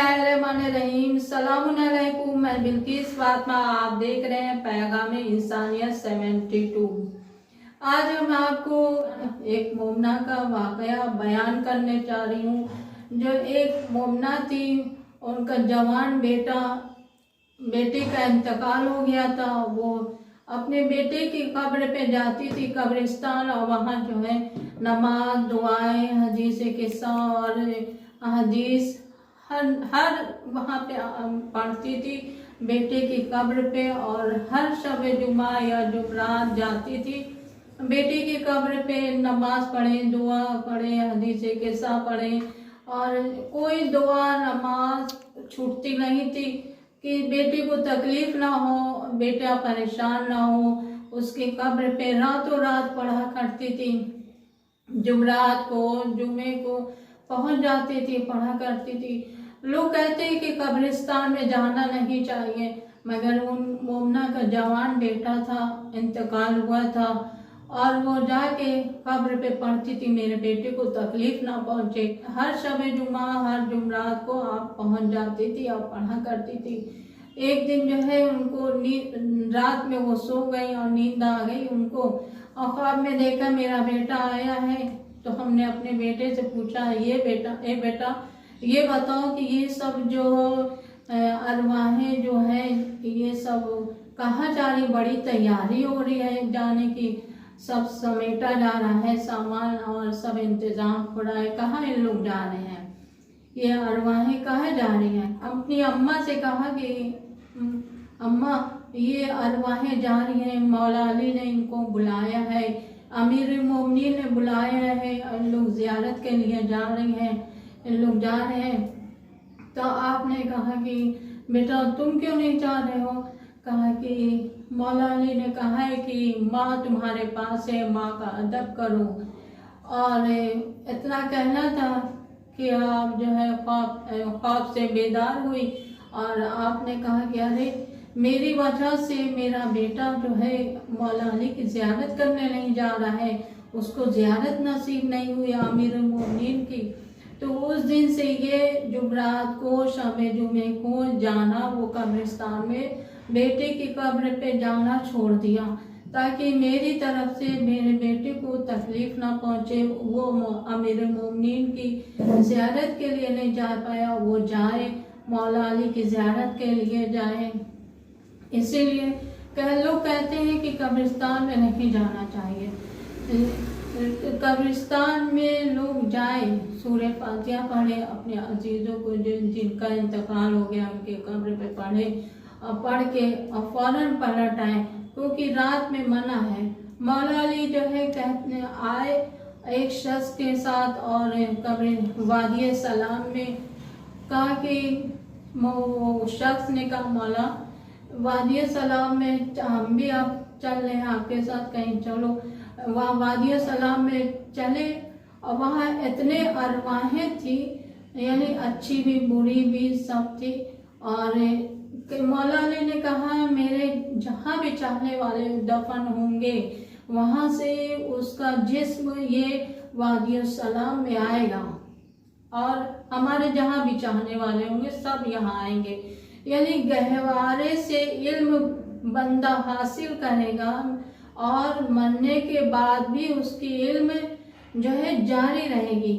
बिस्मिल्लाहिर्रहमानिर्रहीम। सलामुअलैकुम। मैं बिल्किस फातिमा, आप देख रहे हैं पैगामे इंसानियत 72। आज हम आपको एक मोमना का वाकया बयान करने जा रही हूँ। जो एक मोमना थी, उनका जवान बेटे का इंतकाल हो गया था। वो अपने बेटे की कब्र पे जाती थी, कब्रिस्तान, और वहाँ जो है नमाज, दुआएं, हदीस किस्सा और हदीस हर वहाँ पे पढ़ती थी बेटे की कब्र पे। और हर शब जुमा या जुमरात जाती थी बेटे की कब्र पे, नमाज पढ़े, दुआ पढ़े, हदीस किस्सा पढ़े, और कोई दुआ नमाज छूटती नहीं थी कि बेटे को तकलीफ ना हो, बेटा परेशान ना हो। उसकी कब्र पे रातों रात पढ़ा करती थी। जुमरात को, जुमे को पहुंच जाती थी, पढ़ा करती थी। लोग कहते हैं कि कब्रिस्तान में जाना नहीं चाहिए, मगर उन मोमना का जवान बेटा था, इंतकाल हुआ था, और वो जाके कब्र पे पढ़ती थी मेरे बेटे को तकलीफ ना पहुंचे। हर शब जुमा, हर जुमरात को आप पहुंच जाती थी और पढ़ा करती थी। एक दिन जो है उनको रात में वो सो गई और नींद आ गई उनको, और ख्वाब में देखा मेरा बेटा आया है। तो हमने अपने बेटे से पूछा, ये बेटा ये बताओ कि ये सब जो अरवाहें जो हैं ये सब कहाँ जा रही? बड़ी तैयारी हो रही है जाने की, सब समेटा जा रहा है सामान और सब इंतजाम हो रहा है। कहाँ इन लोग जा रहे हैं? ये अरवाहें कहाँ जा रही हैं? अपनी अम्मा से कहा कि अम्मा ये अरवाहें जा रही हैं, मौला अली ने इनको बुलाया है, अमीर मोमिनीन ने बुलाया है, इन लोग जियारत के लिए जा रही हैं, इन लोग जा रहे हैं। तो आपने कहा कि बेटा तुम क्यों नहीं जा रहे हो? कहा कि मौला अली ने कहा है कि माँ तुम्हारे पास है, माँ का अदब करो। और इतना कहना था कि आप जो है ख्वाब से बेदार हुई, और आपने कहा कि अरे मेरी वजह से मेरा बेटा जो है मौला अली की ज़ियारत करने नहीं जा रहा है, उसको ज़ियारत नसीब नहीं हुई आमिर मोमिनीन की। तो उस दिन से ये जुमरात को, शब जुमे को जाना, वो कब्रिस्तान में बेटे की कब्र पे जाना छोड़ दिया, ताकि मेरी तरफ से मेरे बेटे को तकलीफ ना पहुँचे। वो अमीर मोमिनीन की ज़ियारत के लिए नहीं जा पाया, वो जाए, मौला अली की ज़ियारत के लिए जाए। इसीलिए लोग कहते हैं कि कब्रिस्तान में नहीं जाना चाहिए। कब्रिस्तान में लोग जाए, सूरह फातिहा पढ़े, अपने अजीज़ों को जिनका इंतकाल हो गया उनके कब्र पे पढ़े, और पढ़ के और फौरन पलट आए, क्योंकि रात में मना है। मौला अली जो है कहते आए एक शख्स के साथ, और कब्र वादी सलाम में कहा कि वो शख्स ने कहा मौला वादी सलाम में हम भी आप चल रहे हैं, आपके साथ कहीं चलो। वहाँ वादी सलाम में चले, और वहाँ इतने अरवाहें थी, यानी अच्छी भी बुरी भी सब थी। और मौला अली ने कहा मेरे जहाँ भी चाहने वाले दफन होंगे वहाँ से उसका जिस्म ये वादी सलाम में आएगा, और हमारे जहाँ भी चाहने वाले होंगे सब यहाँ आएंगे। यानी गहवारे से इल्म बंदा हासिल करेगा, और मरने के बाद भी उसकी इल्म जो है जारी रहेगी,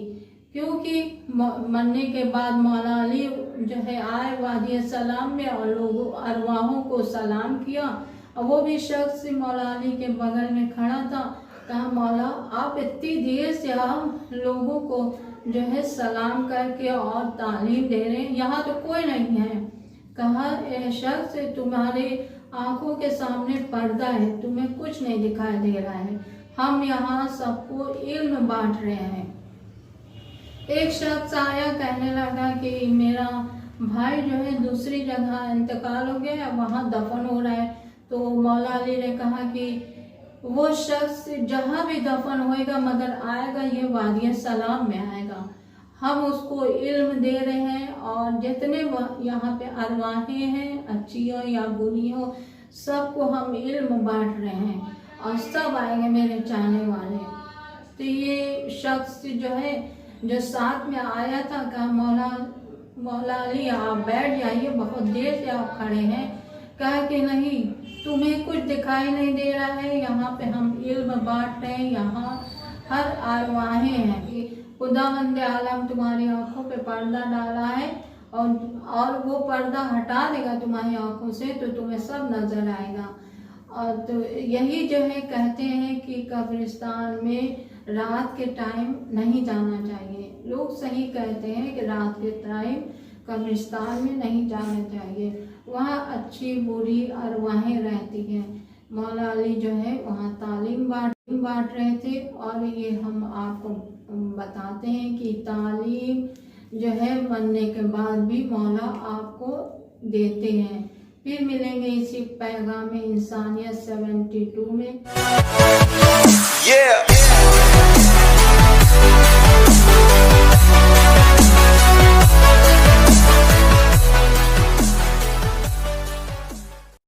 क्योंकि मरने के बाद मौला अली जो है आए वादी सलाम में, और लोगों अरवाहों को सलाम किया। और वो भी शख्स मौला अली के बगल में खड़ा था। कहा मौला आप इतनी देर से आप लोगों को जो है सलाम करके और तालीम दे रहे हैं, यहाँ तो कोई नहीं है। कहा ए शख्स तुम्हारे आंखों के सामने पर्दा है, तुम्हें कुछ नहीं दिखाई दे रहा है, हम यहाँ सबको इल्म बांट रहे हैं। एक शख्स आया, कहने लगा कि मेरा भाई जो है दूसरी जगह इंतकाल हो गया, वहाँ दफन हो रहा है। तो मौला अली ने कहा कि वो शख्स जहाँ भी दफन होएगा मगर आएगा ये वादी सलाम में आएगा, हम उसको इल्म दे रहे हैं, और जितने यहाँ पे अरवाहें हैं, अच्छी हो या बुरी हो, सबको हम इल्म बांट रहे हैं, और सब आएंगे मेरे चाहने वाले। तो ये शख्स जो है जो साथ में आया था, कहा मौला मौला अली आप बैठ जाइए, बहुत देर से आप खड़े हैं। कहा कि नहीं, तुम्हें कुछ दिखाई नहीं दे रहा है, यहाँ पे हम इल्म बांट रहे हैं, यहाँ हर अरवाहें हैं कि खुदावंद आलम तुम्हारी आंखों पे पर्दा डाला है और वो पर्दा हटा देगा तुम्हारी आंखों से तो तुम्हें सब नजर आएगा। और तो यही जो है कहते हैं कि कब्रिस्तान में रात के टाइम नहीं जाना चाहिए। लोग सही कहते हैं कि रात के टाइम कब्रिस्तान में नहीं जाना चाहिए, वहाँ अच्छी बुरी अरवाहें रहती हैं। मौला अली जो है वहाँ तालीम बांट रहे थे और ये हम आपको बताते हैं कि तालीम जो है बनने के बाद भी मौला आपको देते हैं। फिर मिलेंगे इसी पैगाम इंसानियत 72 में।